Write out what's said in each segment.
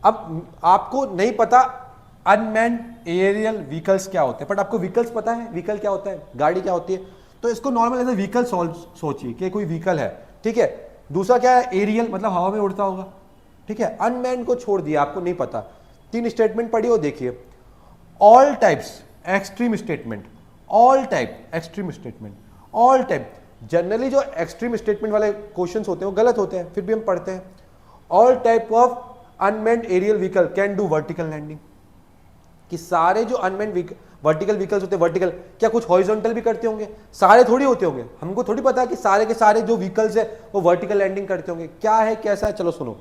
अब आपको नहीं पता अनमैन्ड एरियल व्हीकल्स क्या होते हैं, बट आपको व्हीकल्स पता है, व्हीकल क्या होता है, गाड़ी क्या होती है, तो इसको नॉर्मल एज ए व्हीकल सोचिए कि कोई व्हीकल है, ठीक है। दूसरा क्या है, एरियल मतलब हवा में उड़ता होगा, ठीक है। अनमैन्ड को छोड़ दिया, आपको नहीं पता। 3 स्टेटमेंट पढ़ी हो, देखिए। All types extreme statement, all type extreme statement, all type. Generally जो एक्सट्रीम स्टेटमेंट वाले क्वेश्चंस होते हैं वो गलत होते हैं, फिर भी हम पढ़ते हैं। All type of unmanned aerial vehicle can do vertical landing, कि सारे जो अनमैन्ड वर्टिकल व्हीकल्स होते हैं, वर्टिकल क्या कुछ हॉरिजॉन्टल भी करते होंगे, सारे थोड़ी होते होंगे, हमको थोड़ी पता है कि सारे के सारे जो व्हीकल्स है वो वर्टिकल लैंडिंग करते होंगे। क्या है, कैसा है, चलो सुनो।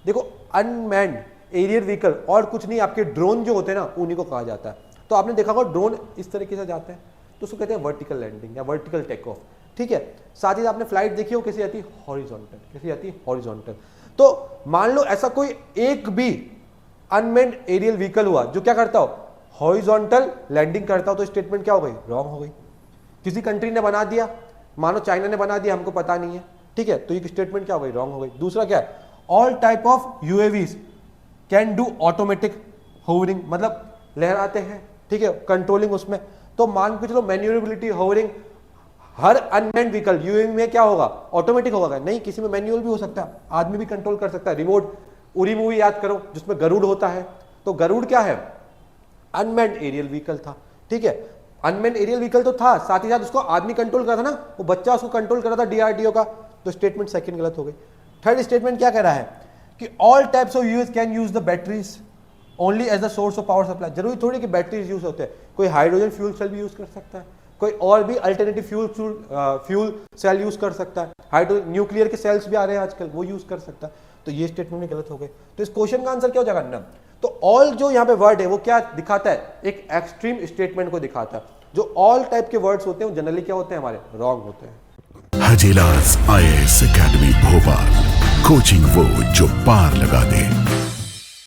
देखो, अनमैन्ड एरियल व्हीकल और कुछ नहीं, आपके ड्रोन जो होते हैं ना, उन्हीं को कहा जाता है। तो आपने देखा होगा ड्रोन इस तरीके से जाता है, तो उसको कहते हैं वर्टिकल लैंडिंग या वर्टिकल टेक ऑफ, ठीक है। साथ ही आपने फ्लाइट देखी हो, कैसी आती है, हॉरिजॉन्टल, कैसी आती है, हॉरिजॉन्टल। तो मान लो ऐसा कोई एक भी अनमैन्ड एरियल व्हीकल हुआ जो क्या करता हो, हॉरिजॉन्टल लैंडिंग करता हो, तो स्टेटमेंट क्या हो गई, रॉन्ग हो गई। किसी कंट्री ने बना दिया, मानो चाइना ने बना दिया, हमको पता नहीं है, ठीक है, तो ये स्टेटमेंट क्या हो गई, रॉन्ग हो गई। दूसरा क्या है, all type of UAVs can do automatic hovering, मतलब लहराते हैं, ठीक है, कंट्रोलिंग उसमें। तो मान के चलो मैन्यूरेबिलिटी, होवरिंग, हर अनमैन्ड व्हीकल यूएवी में क्या होगा, ऑटोमेटिक होगा, नहीं, किसी में मैन्युअल भी हो सकता है, आदमी भी कंट्रोल कर सकता है। रिमोट, उरी मूवी याद करो जिसमें गरुड़ होता है, तो गरुड़ क्या है, अनमैन्ड एरियल व्हीकल था, ठीक है। अनमैन्ड एरियल व्हीकल तो था, साथ ही साथ उसको आदमी कंट्रोल कर रहा था ना, वो बच्चा उसको कंट्रोल कर रहा था डीआरडीओ का, तो स्टेटमेंट सेकंड गलत हो गई। थर्ड स्टेटमेंट क्या कह रहा है कि all types of UAS can use the batteries only as the source of power supply. जरूरी थोड़ी कि बैटरीज यूज होते हैं, कोई हाइड्रोजन फ्यूल सेल भी यूज कर सकता है, कोई और भी अल्टरनेटिव फ्यूल सेल यूज कर सकता है, हाइड्रोजन न्यूक्लियर के सेल्स भी आ रहे हैं आजकल, वो यूज कर सकता है। तो ये स्टेटमेंट में गलत हो गए। तो इस क्वेश्चन का आंसर क्या हो जाएगा, न। तो ऑल जो यहाँ पे वर्ड है वो क्या दिखाता है, एक एक्सट्रीम स्टेटमेंट को दिखाता है। जो ऑल टाइप के वर्ड्स होते हैं वो जनरली क्या होते हैं, हमारे रॉन्ग होते हैं। हजीलास IAS एकेडमी भोपाल, कोचिंग वो जो पार लगा दे।